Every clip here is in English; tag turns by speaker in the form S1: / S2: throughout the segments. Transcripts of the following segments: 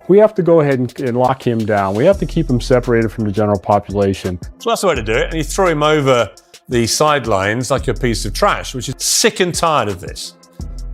S1: We have to go ahead and lock him down. We have to keep him separated from the general population.
S2: So that's the way to do it. And you throw him over the sidelines like a piece of trash, which is sick and tired of this.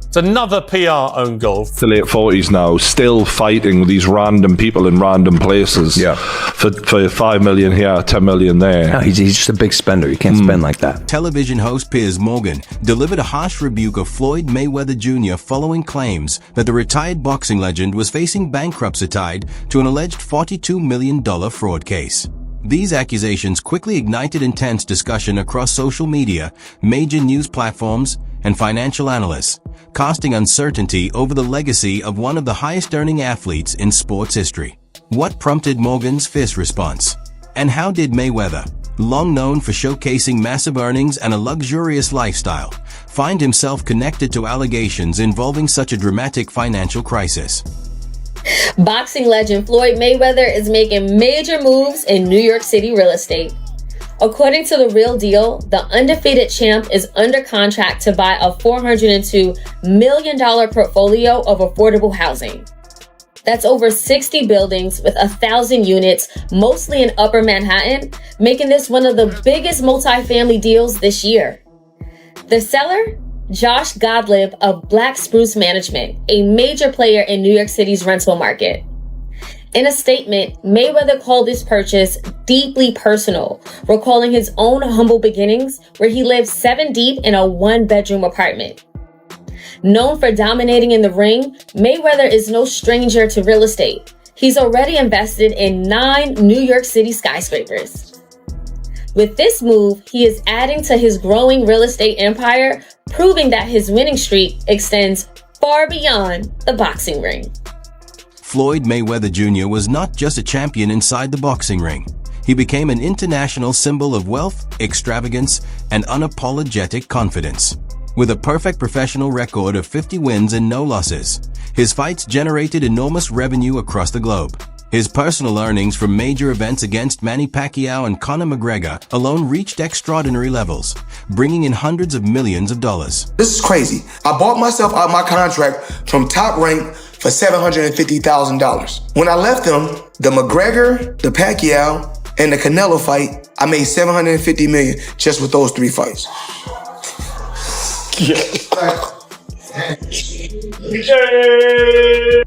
S2: It's another PR own goal.
S3: The late 40s now, still fighting with these random people in random places. Yeah. For 5 million here, 10 million there.
S4: No, he's just a big spender. You can't spend like that.
S5: Television host Piers Morgan delivered a harsh rebuke of Floyd Mayweather Jr. following claims that the retired boxing legend was facing bankruptcy tied to an alleged $42 million fraud case. These accusations quickly ignited intense discussion across social media, major news platforms, and financial analysts, casting uncertainty over the legacy of one of the highest-earning athletes in sports history. What prompted Morgan's fierce response? And how did Mayweather, long known for showcasing massive earnings and a luxurious lifestyle, find himself connected to allegations involving such a dramatic financial crisis?
S6: Boxing legend Floyd Mayweather is making major moves in New York City real estate. According to The Real Deal, the undefeated champ is under contract to buy a $402 million portfolio of affordable housing. That's over 60 buildings with 1,000 units, mostly in Upper Manhattan, making this one of the biggest multifamily deals this year. The seller? Josh Godlib of Black Spruce Management, a major player in New York City's rental market. In a statement, Mayweather called this purchase deeply personal, recalling his own humble beginnings where he lived 7 deep in a 1-bedroom apartment. Known for dominating in the ring, Mayweather is no stranger to real estate. He's already invested in 9 New York City skyscrapers. With this move, he is adding to his growing real estate empire, proving that his winning streak extends far beyond the boxing ring.
S5: Floyd Mayweather Jr. was not just a champion inside the boxing ring. He became an international symbol of wealth, extravagance, and unapologetic confidence. With a perfect professional record of 50 wins and no losses, his fights generated enormous revenue across the globe. His personal earnings from major events against Manny Pacquiao and Conor McGregor alone reached extraordinary levels, bringing in hundreds of millions of dollars.
S7: This is crazy. I bought myself out my contract from Top Rank for $750,000. When I left them, the McGregor, the Pacquiao, and the Canelo fight, I made $750 million just with those 3 fights.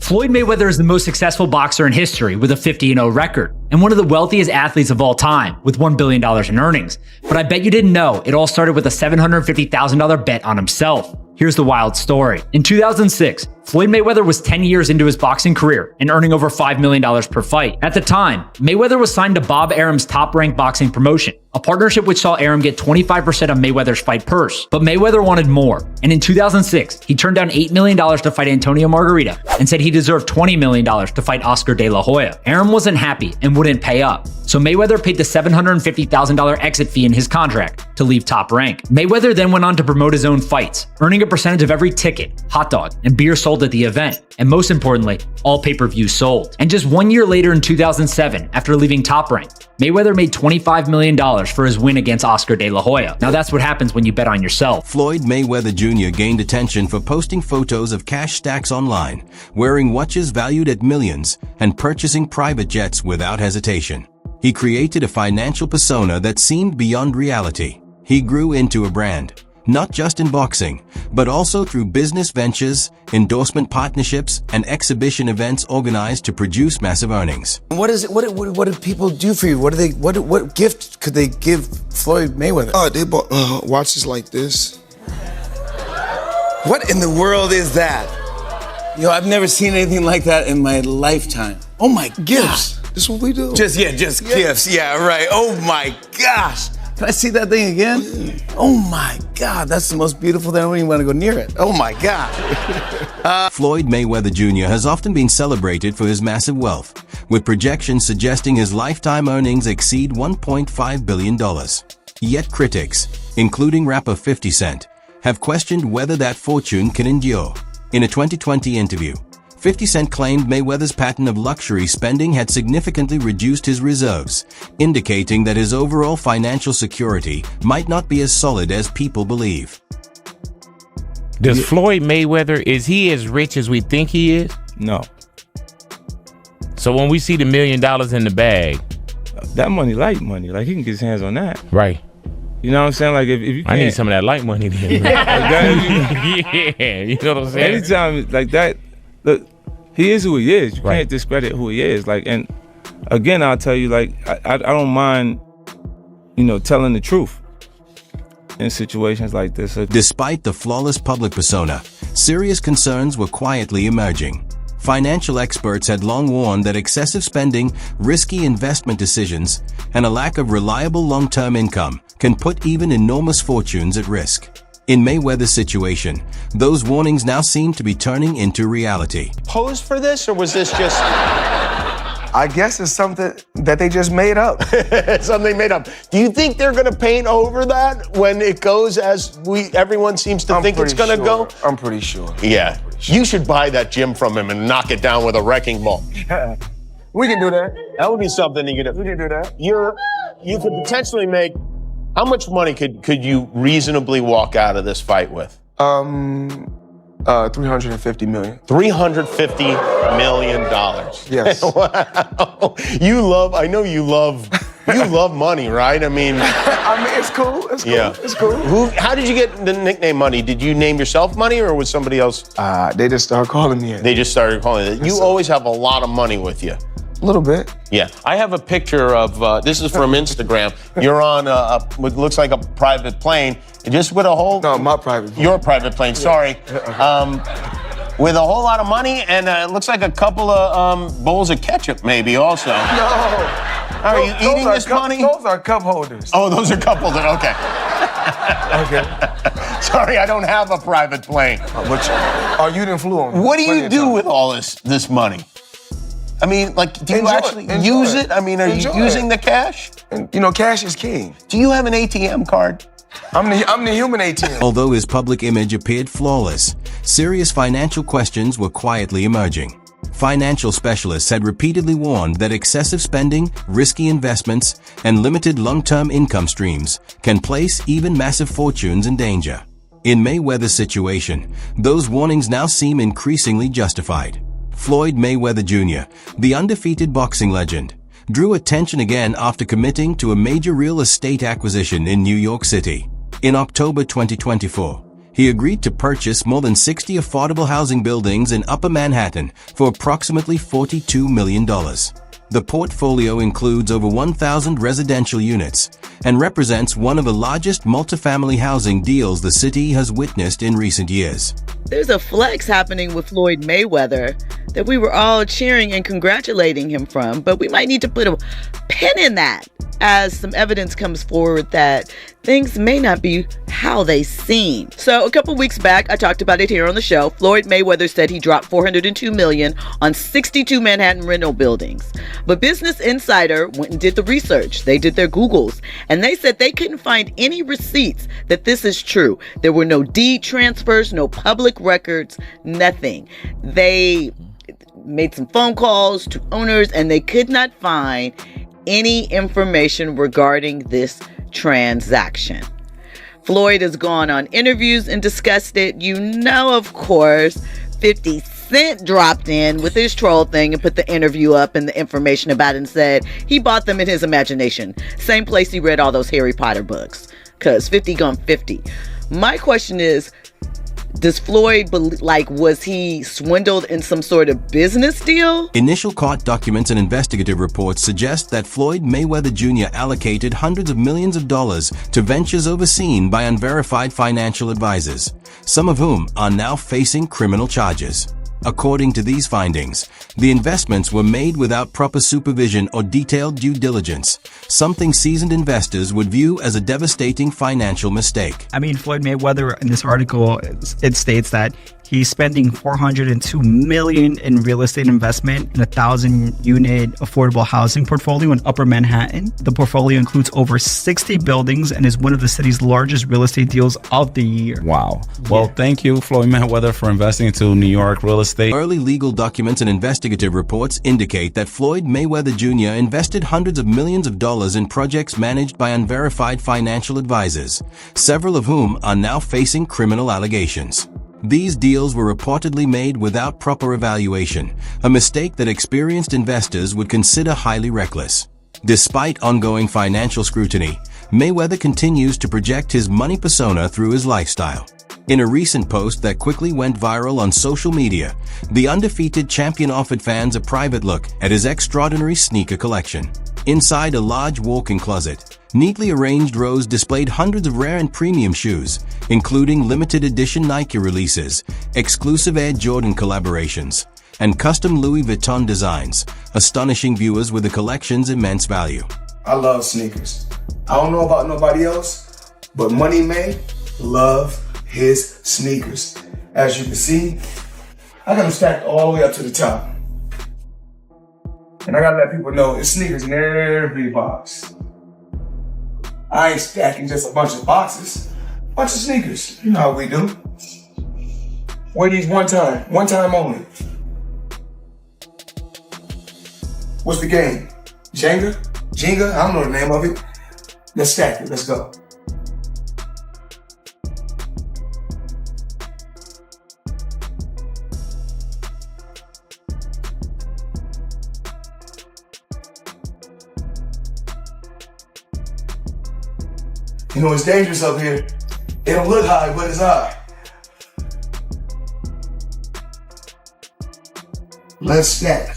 S8: Floyd Mayweather is the most successful boxer in history with a 50-0 record and one of the wealthiest athletes of all time with $1 billion in earnings. But I bet you didn't know it all started with a $750,000 bet on himself. Here's the wild story. In 2006, Floyd Mayweather was 10 years into his boxing career and earning over $5 million per fight. At the time, Mayweather was signed to Bob Arum's Top Rank boxing promotion, a partnership which saw Arum get 25% of Mayweather's fight purse. But Mayweather wanted more, and in 2006, he turned down $8 million to fight Antonio Margarita and said he deserved $20 million to fight Oscar De La Hoya. Arum wasn't happy and wouldn't pay up, so Mayweather paid the $750,000 exit fee in his contract to leave Top Rank. Mayweather then went on to promote his own fights, earning a percentage of every ticket, hot dog, and beer sold at the event, and most importantly, all pay-per-views sold. And just 1 year later in 2007, after leaving Top Rank, Mayweather made $25 million for his win against Oscar De La Hoya. Now that's what happens when you bet on yourself.
S5: Floyd Mayweather Jr. gained attention for posting photos of cash stacks online, wearing watches valued at millions, and purchasing private jets without hesitation. He created a financial persona that seemed beyond reality. He grew into a brand, not just in boxing, but also through business ventures, endorsement partnerships, and exhibition events organized to produce massive earnings.
S9: What is it? What do people do for you? What gift could they give Floyd Mayweather?
S7: Oh, they bought watches like this.
S9: What in the world is that? Yo, I've never seen anything like that in my lifetime. Oh my
S7: Gifts.
S9: gosh.
S7: This is what we do.
S9: Just gifts. Yeah, right. Oh my gosh. Can I see that thing again? Oh my God, that's the most beautiful thing. I don't even want to go near it. Oh my God.
S5: Floyd Mayweather Jr. has often been celebrated for his massive wealth, with projections suggesting his lifetime earnings exceed $1.5 billion. Yet critics, including rapper 50 Cent, have questioned whether that fortune can endure. In a 2020 interview, 50 Cent claimed Mayweather's pattern of luxury spending had significantly reduced his reserves, indicating that his overall financial security might not be as solid as people believe.
S10: Does Floyd Mayweather, is he as rich as we think he is?
S4: No.
S10: So when we see the $1 million in the bag,
S11: that money, light money, like he can get his hands on that.
S10: Right.
S11: You know what I'm saying? Like if you can't,
S10: I need some of that light money then. Yeah, you know what I'm saying?
S11: Anytime like that, look, he is who he is. You can't discredit who he is. Like, and again, I'll tell you, like, I don't mind, telling the truth in situations like this.
S5: Despite the flawless public persona, serious concerns were quietly emerging. Financial experts had long warned that excessive spending, risky investment decisions, and a lack of reliable long-term income can put even enormous fortunes at risk. In Mayweather's situation, those warnings now seem to be turning into reality.
S12: Posed for this, or was this just...
S7: I guess it's something that they just made up.
S12: Something made up. Do you think they're going to paint over that when it goes as everyone seems to think it's going to go?
S7: I'm pretty sure.
S12: Yeah. You should buy that gym from him and knock it down with a wrecking ball.
S7: We can do that.
S12: That would be something you could.
S7: We can do that.
S12: You could potentially make. How much money could you reasonably walk out of this fight with?
S7: 350 million.
S12: $350 million.
S7: Yes.
S12: Wow. I know you love money, right? I mean,
S7: it's cool. It's cool.
S12: Yeah.
S7: It's cool.
S12: How did you get the nickname Money? Did you name yourself Money, or was somebody else?
S7: They just started calling me it.
S12: They just started calling it. You always have a lot of money with you.
S7: A little bit.
S12: Yeah. I have a picture of, this is from Instagram. You're on what looks like a private plane, just with a whole...
S7: No, my private plane.
S12: Your private plane, sorry. With a whole lot of money, and it looks like a couple of bowls of ketchup, maybe, also.
S7: No.
S12: Are you eating this money?
S7: Those are cup holders.
S12: Oh, those are cup holders, okay.
S7: Okay.
S12: Sorry, I don't have a private plane.
S7: You didn't flew on me.
S12: What do you do with all this money? I mean, like, do you actually use it? I mean, are you using the cash?
S7: And, cash is king.
S12: Do you have an ATM card?
S7: I'm the human ATM.
S5: Although his public image appeared flawless, serious financial questions were quietly emerging. Financial specialists had repeatedly warned that excessive spending, risky investments, and limited long-term income streams can place even massive fortunes in danger. In Mayweather's situation, those warnings now seem increasingly justified. Floyd Mayweather Jr., the undefeated boxing legend, drew attention again after committing to a major real estate acquisition in New York City. In October 2024, he agreed to purchase more than 60 affordable housing buildings in Upper Manhattan for approximately $42 million. The portfolio includes over 1,000 residential units and represents one of the largest multifamily housing deals the city has witnessed in recent years.
S13: There's a flex happening with Floyd Mayweather that we were all cheering and congratulating him from, but we might need to put a pin in that as some evidence comes forward that things may not be how they seem. So a couple weeks back, I talked about it here on the show. Floyd Mayweather said he dropped $402 million on 62 Manhattan rental buildings. But Business Insider went and did the research. They did their Googles, and they said they couldn't find any receipts that this is true. There were no deed transfers, no public records, nothing. They made some phone calls to owners, and they could not find any information regarding this transaction. Floyd has gone on interviews and discussed it. Of course, 50 Cent dropped in with his troll thing and put the interview up and the information about it and said he bought them in his imagination. Same place he read all those Harry Potter books, because 50 gone 50. My question is, does Floyd was he swindled in some sort of business deal?
S5: Initial court documents and investigative reports suggest that Floyd Mayweather Jr. allocated hundreds of millions of dollars to ventures overseen by unverified financial advisors, some of whom are now facing criminal charges. According to these findings, the investments were made without proper supervision or detailed due diligence, something seasoned investors would view as a devastating financial mistake.
S14: I mean, Floyd Mayweather, in this article, it states that he's spending $402 million in real estate investment in a 1,000-unit affordable housing portfolio in Upper Manhattan. The portfolio includes over 60 buildings and is one of the city's largest real estate deals of the year.
S15: Wow. Well, thank you, Floyd Mayweather, for investing into New York real estate.
S5: Early legal documents and investigative reports indicate that Floyd Mayweather Jr. invested hundreds of millions of dollars in projects managed by unverified financial advisors, several of whom are now facing criminal allegations. These deals were reportedly made without proper evaluation, a mistake that experienced investors would consider highly reckless. Despite ongoing financial scrutiny, Mayweather continues to project his money persona through his lifestyle. In a recent post that quickly went viral on social media, the undefeated champion offered fans a private look at his extraordinary sneaker collection. Inside a large walk-in closet, neatly arranged rows displayed hundreds of rare and premium shoes, including limited edition Nike releases, exclusive Air Jordan collaborations, and custom Louis Vuitton designs, astonishing viewers with the collection's immense value.
S7: I love sneakers. I don't know about nobody else, but Money May love his sneakers. As you can see, I got them stacked all the way up to the top. And I gotta let people know it's sneakers in every box. I ain't stacking just a bunch of boxes, a bunch of sneakers. You know how we do. Wear these one time only. What's the game? Jenga? I don't know the name of it. Let's stack it, let's go. You know, it's dangerous up here. It don't look high, but it's high. Let's stack.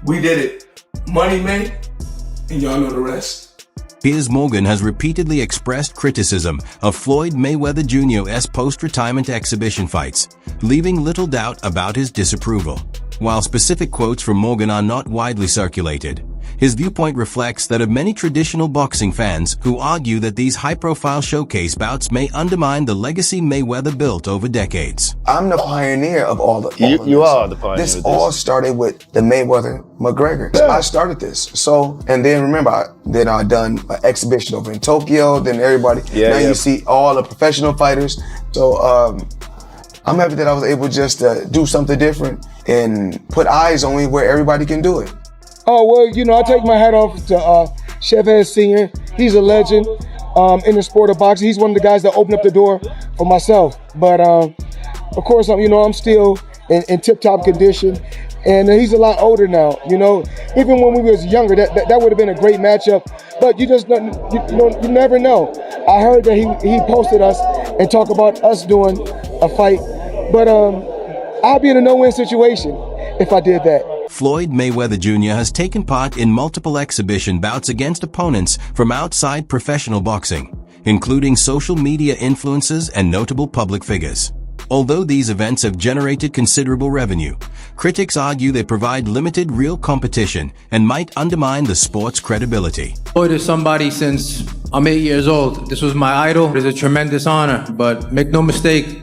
S7: We did it. Money May, and y'all know the rest.
S5: Piers Morgan has repeatedly expressed criticism of Floyd Mayweather Jr.'s post-retirement exhibition fights, leaving little doubt about his disapproval. While specific quotes from Morgan are not widely circulated, his viewpoint reflects that of many traditional boxing fans who argue that these high-profile showcase bouts may undermine the legacy Mayweather built over decades.
S7: I'm the pioneer of all of this.
S12: You are the pioneer.
S7: This all started with the Mayweather-McGregor. I started this. So, and then remember, I done an exhibition over in Tokyo, then everybody, you see all the professional fighters. So I'm happy that I was able just to do something different and put eyes on me where everybody can do it.
S16: Oh, well, you know, I take my hat off to Chef Ed Sr. He's a legend in the sport of boxing. He's one of the guys that opened up the door for myself. But, of course, I'm still in tip-top condition. And he's a lot older now, you know. Even when we was younger, that would have been a great matchup. But you just you never know. I heard that he posted us and talked about us doing a fight. But I'll be in a no-win situation if I did that.
S5: Floyd Mayweather Jr. has taken part in multiple exhibition bouts against opponents from outside professional boxing, including social media influencers and notable public figures. Although these events have generated considerable revenue, critics argue they provide limited real competition and might undermine the sport's credibility.
S17: Floyd is somebody since I'm 8 years old. This was my idol. It is a tremendous honor, but make no mistake,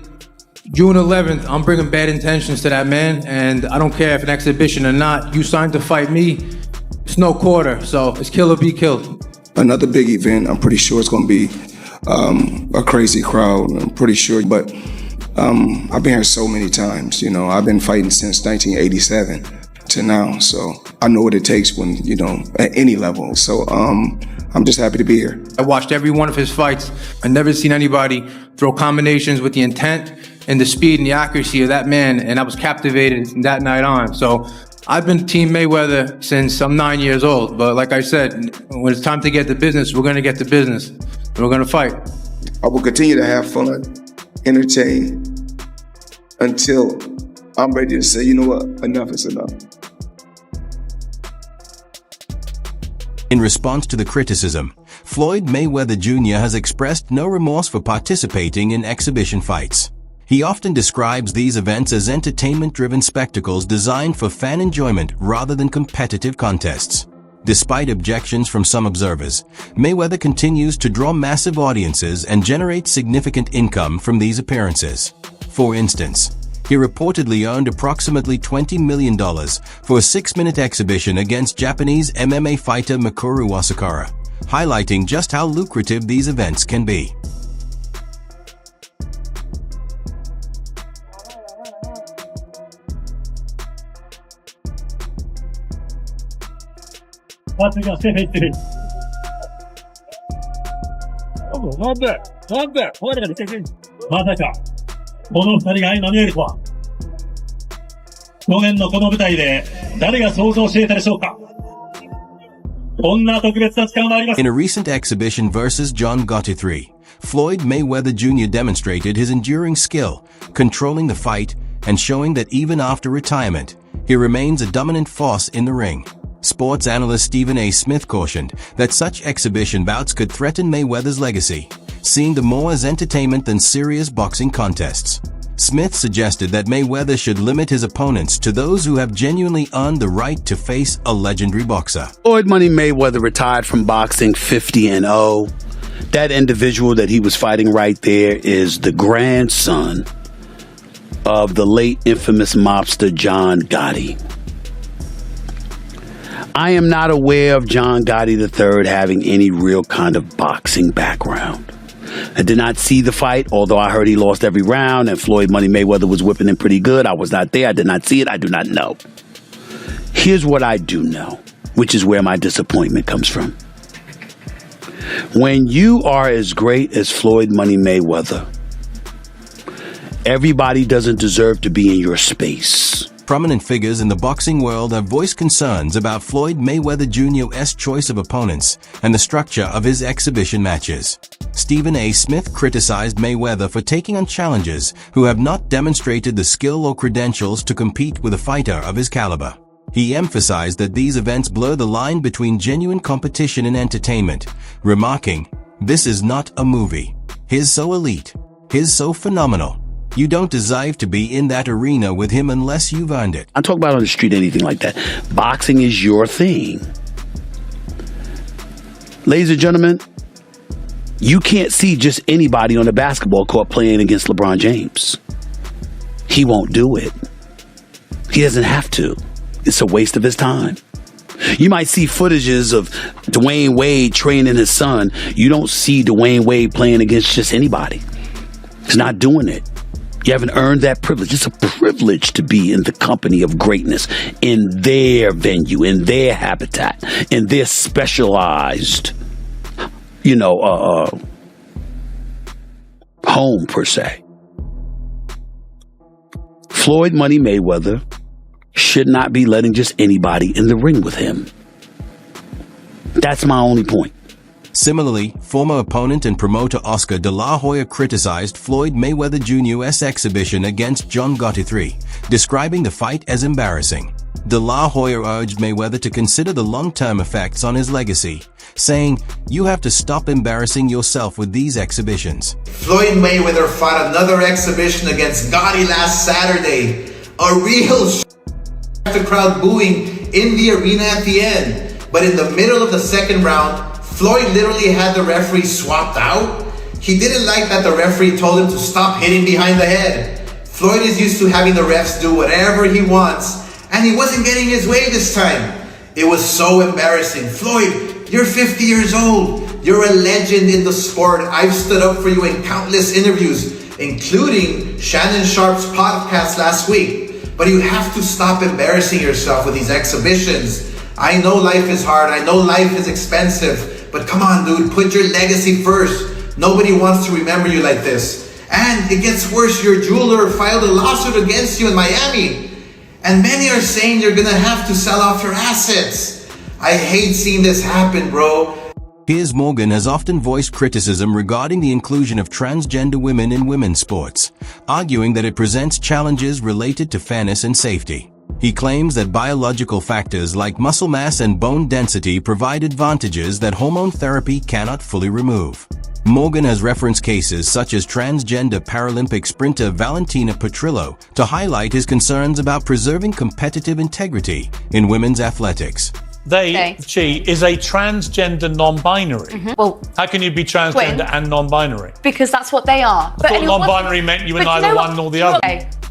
S17: June 11th, I'm bringing bad intentions to that man, and I don't care if an exhibition or not. You signed to fight me, it's no quarter, so it's kill or be killed.
S7: Another big event, I'm pretty sure it's going to be a crazy crowd, I'm pretty sure, but I've been here so many times, you know, I've been fighting since 1987 to now, so I know what it takes when, you know, at any level, so I'm just happy to be here.
S17: I watched every one of his fights. I've never seen anybody throw combinations with the intent and the speed and the accuracy of that man, and I was captivated from that night on. So I've been Team Mayweather since I'm 9 years old, but like I said, when it's time to get to business, we're gonna get to business, and we're gonna fight.
S7: I will continue to have fun, entertain, until I'm ready to say, you know what, enough is enough.
S5: In response to the criticism, Floyd Mayweather Jr. has expressed no remorse for participating in exhibition fights. He often describes these events as entertainment-driven spectacles designed for fan enjoyment rather than competitive contests. Despite objections from some observers, Mayweather continues to draw massive audiences and generate significant income from these appearances. For instance, he reportedly earned approximately $20 million for a 6-minute exhibition against Japanese MMA fighter Mikuru Asakura, highlighting just how lucrative these events can be.
S18: まさか、この二人が相まみえるとは。去年のこの舞台で誰が想像していたでしょうか。こんな特別な力もあります。
S5: In a recent exhibition versus John Gotti 3, Floyd Mayweather Jr. demonstrated his enduring skill, controlling the fight and showing that even after retirement, he remains a dominant force in the ring. Sports analyst Stephen A. Smith cautioned that such exhibition bouts could threaten Mayweather's legacy, seeing them more as entertainment than serious boxing contests. Smith suggested that Mayweather should limit his opponents to those who have genuinely earned the right to face a legendary boxer.
S19: Floyd Money Mayweather retired from boxing 50-0. That individual that he was fighting right there is the grandson of the late infamous mobster John Gotti. I am not aware of John Gotti III having any real kind of boxing background. I did not see the fight, although I heard he lost every round and Floyd Money Mayweather was whipping him pretty good. I was not there. I did not see it. I do not know. Here's what I do know, which is where my disappointment comes from. When you are as great as Floyd Money Mayweather, everybody doesn't deserve to be in your space.
S5: Prominent figures in the boxing world have voiced concerns about Floyd Mayweather Jr.'s choice of opponents and the structure of his exhibition matches. Stephen A. Smith criticized Mayweather for taking on challengers who have not demonstrated the skill or credentials to compete with a fighter of his caliber. He emphasized that these events blur the line between genuine competition and entertainment, remarking, "This is not a movie. He's so elite. He's so phenomenal. You don't deserve to be in that arena with him unless you've earned it."
S19: I talk about on the street anything like that. Boxing is your thing. Ladies and gentlemen, you can't see just anybody on the basketball court playing against LeBron James. He won't do it. He doesn't have to. It's a waste of his time. You might see footages of Dwayne Wade training his son. You don't see Dwayne Wade playing against just anybody. He's not doing it. You haven't earned that privilege. It's a privilege to be in the company of greatness, in their venue, in their habitat, in their specialized, home, per se. Floyd Money Mayweather should not be letting just anybody in the ring with him. That's my only point.
S5: Similarly, former opponent and promoter Oscar De La Hoya criticized Floyd Mayweather Jr.'s exhibition against John Gotti III, describing the fight as embarrassing. De La Hoya urged Mayweather to consider the long-term effects on his legacy, saying, "You have to stop embarrassing yourself with these exhibitions."
S20: Floyd Mayweather fought another exhibition against Gotti last Saturday. A real the crowd booing in the arena at the end. But in the middle of the second round, Floyd literally had the referee swapped out. He didn't like that the referee told him to stop hitting behind the head. Floyd is used to having the refs do whatever he wants, and he wasn't getting his way this time. It was so embarrassing. Floyd, you're 50 years old. You're a legend in the sport. I've stood up for you in countless interviews, including Shannon Sharp's podcast last week. But you have to stop embarrassing yourself with these exhibitions. I know life is hard. I know life is expensive. But come on, dude, put your legacy first. Nobody wants to remember you like this. And it gets worse. Your jeweler filed a lawsuit against you in Miami. And many are saying you're gonna have to sell off your assets. I hate seeing this happen, bro.
S5: Piers Morgan has often voiced criticism regarding the inclusion of transgender women in women's sports, arguing that it presents challenges related to fairness and safety. He claims that biological factors like muscle mass and bone density provide advantages that hormone therapy cannot fully remove. Morgan has referenced cases such as transgender Paralympic sprinter Valentina Petrillo to highlight his concerns about preserving competitive integrity in women's athletics.
S2: She is a transgender non-binary.
S21: Well,
S2: how can you be transgender and non-binary?
S21: Because that's what they are.
S2: I thought non-binary meant you were neither one nor the other.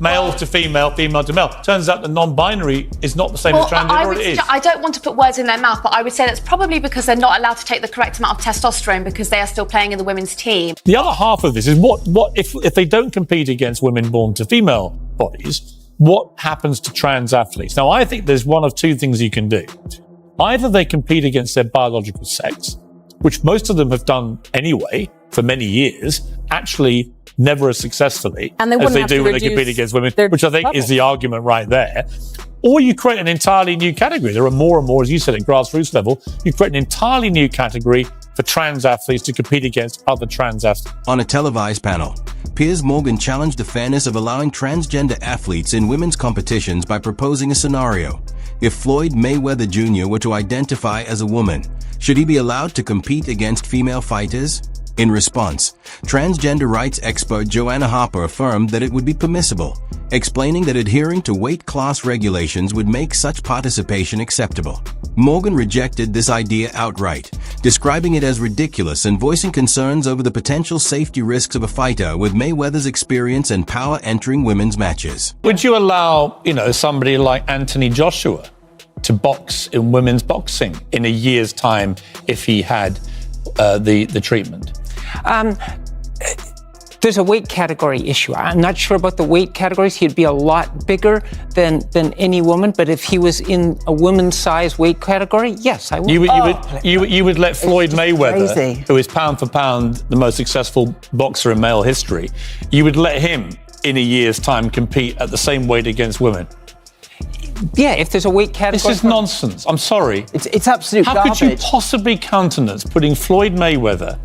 S2: Male to female, female to male. Turns out the non-binary is not the same as transgender, or it is.
S21: I don't want to put words in their mouth, but I would say that's probably because they're not allowed to take the correct amount of testosterone because they are still playing in the women's team.
S2: The other half of this is what if they don't compete against women born to female bodies, what happens to trans athletes? Now, I think there's one of two things you can do. Either they compete against their biological sex, which most of them have done anyway for many years, actually never as successfully
S1: And they
S2: as
S1: wouldn't
S2: they
S1: have
S2: do
S1: to
S2: when they
S1: reduce
S2: compete against women,
S1: their
S2: which I think
S1: level.
S2: is the argument right there. Or you create an entirely new category. There are more and more, as you said, at grassroots level, you create an entirely new category for trans athletes to compete against other trans athletes.
S5: On a televised panel, Piers Morgan challenged the fairness of allowing transgender athletes in women's competitions by proposing a scenario. If Floyd Mayweather Jr. were to identify as a woman, should he be allowed to compete against female fighters? In response, transgender rights expert Joanna Harper affirmed that it would be permissible, explaining that adhering to weight class regulations would make such participation acceptable. Morgan rejected this idea outright, describing it as ridiculous and voicing concerns over the potential safety risks of a fighter with Mayweather's experience and power entering women's matches.
S2: Would you allow, somebody like Anthony Joshua to box in women's boxing in a year's time if he had the treatment?
S1: There's a weight category issue. I'm not sure about the weight categories. He'd be a lot bigger than any woman, but if he was in a woman's size weight category, yes, I would.
S2: You would let Floyd Mayweather,
S1: crazy.
S2: who is pound for pound the most successful boxer in male history, you would let him in a year's time compete at the same weight against women?
S1: Yeah, if there's a weight category.
S2: This is nonsense. I'm sorry.
S1: It's absolute
S2: How
S1: garbage.
S2: could you possibly countenance putting Floyd Mayweather,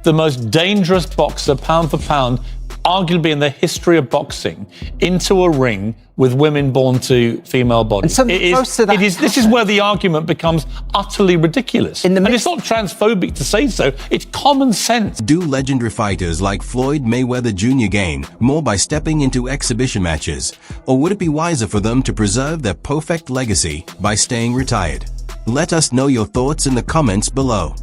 S2: the most dangerous boxer pound for pound, arguably in the history of boxing, into a ring with women born to female bodies? This is where the argument becomes utterly ridiculous. And it's not transphobic to say so, it's common sense.
S5: Do legendary fighters like Floyd Mayweather Jr. gain more by stepping into exhibition matches? Or would it be wiser for them to preserve their perfect legacy by staying retired? Let us know your thoughts in the comments below.